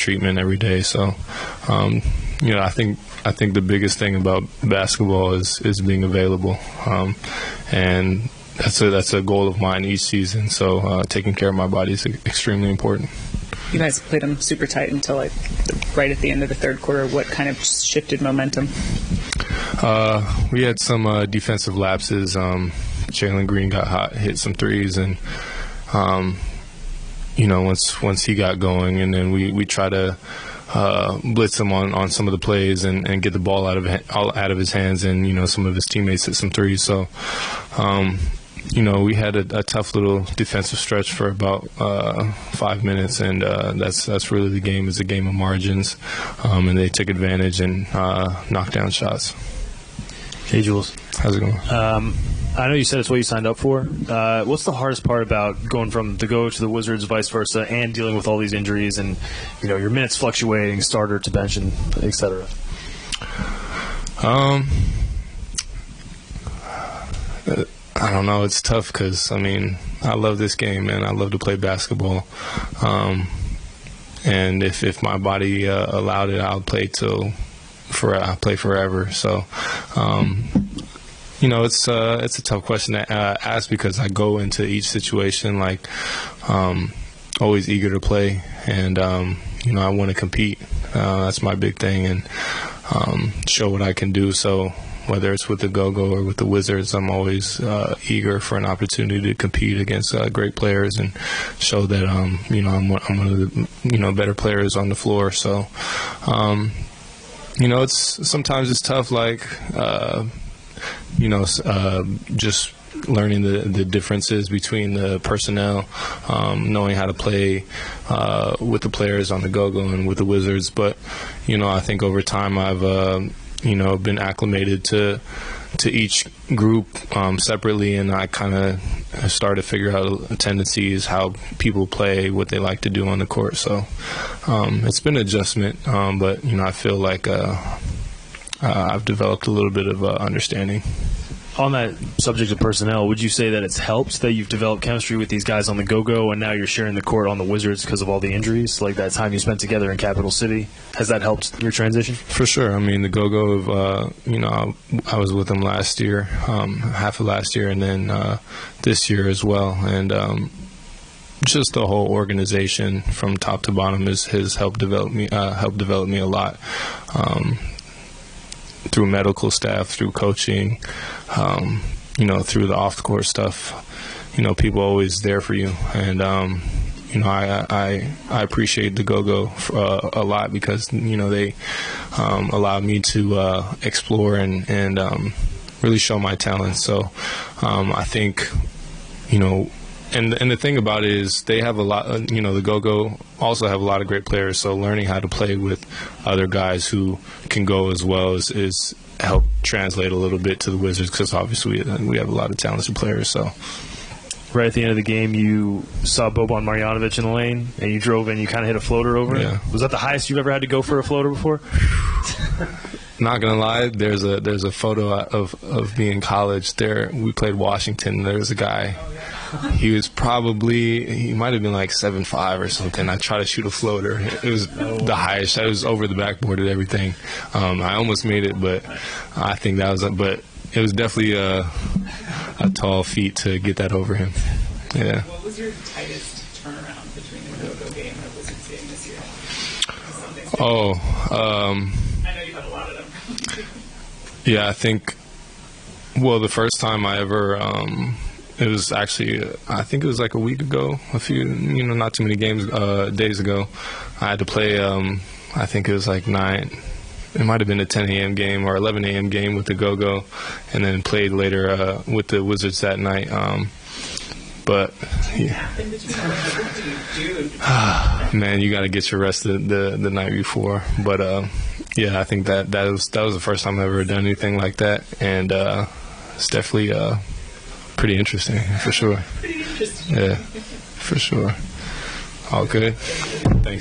treatment every day. So, I think the biggest thing about basketball is being available, and that's a goal of mine each season. So taking care of my body is extremely important. You guys played them super tight until right at the end of the third quarter. What kind of shifted momentum? We had some defensive lapses. Jalen Green got hot, hit some threes, and once he got going, and then we try to blitz him on some of the plays and get the ball out of his hands, and some of his teammates hit some threes. So we had a tough little defensive stretch for about 5 minutes, and that's really the game. It's a game of margins, and they took advantage and knocked down shots. Hey, Jules. How's it going? I know you said it's what you signed up for. What's the hardest part about going from the Go to the Wizards, vice versa, and dealing with all these injuries and your minutes fluctuating, starter to bench, and et cetera? I don't know. It's tough because, I love this game, man. I love to play basketball. And if my body allowed it, I'll play I'll play forever. So, it's a tough question to ask because I go into each situation always eager to play, and I want to compete. That's my big thing, and show what I can do. So whether it's with the Go-Go or with the Wizards, I'm always eager for an opportunity to compete against great players and show that I'm one of the better players on the floor. So sometimes it's tough, just learning the differences between the personnel, knowing how to play with the players on the Go-Go and with the Wizards. But, I think over time I've, been acclimated to each group separately, and I kind of started to figure out tendencies, how people play, what they like to do on the court. So it's been an adjustment, but, I feel like I've developed a little bit of understanding. On that subject of personnel, would you say that it's helped that you've developed chemistry with these guys on the Go-Go and now you're sharing the court on the Wizards because of all the injuries, like that time you spent together in Capital City? Has that helped your transition? For sure. The Go-Go, I was with them last year, half of last year, and then this year as well. And just the whole organization from top to bottom has helped develop me a lot. Through medical staff, through coaching, through the off-the-court stuff, people are always there for you. And, I appreciate the Go-Go a lot because, they allowed me to explore and really show my talent. So I think, and the thing about it is they have a lot, the Go-Go also have a lot of great players, so learning how to play with other guys who can go as well is help translate a little bit to the Wizards because obviously we have a lot of talented players. So right at the end of the game, you saw Boban Marjanovic in the lane, and you drove in, you kind of hit a floater over it. Was that the highest you've ever had to go for a floater before? Not gonna lie, there's a photo of me in college. There, we played Washington. There was a guy. He might have been like 7'5" or something. I tried to shoot a floater. It was the highest. I was over the backboard and everything. I almost made it, but I think that was. But it was definitely a tall feat to get that over him. Yeah. What was your tightest turnaround between the Go-Go game and the Wizards game this year? I know you had a lot of them. Yeah, I think. Well, the first time I ever. It was actually, I think it was like a week ago, not too many days ago. I had to play, I think it was like 9, it might have been a 10 a.m. game or 11 a.m. game with the Go-Go, and then played later with the Wizards that night. But, yeah. Man, you got to get your rest the night before. But, yeah, I think that was the first time I've ever done anything like that, and it's definitely pretty interesting, for sure. Pretty interesting. Yeah, for sure. All good.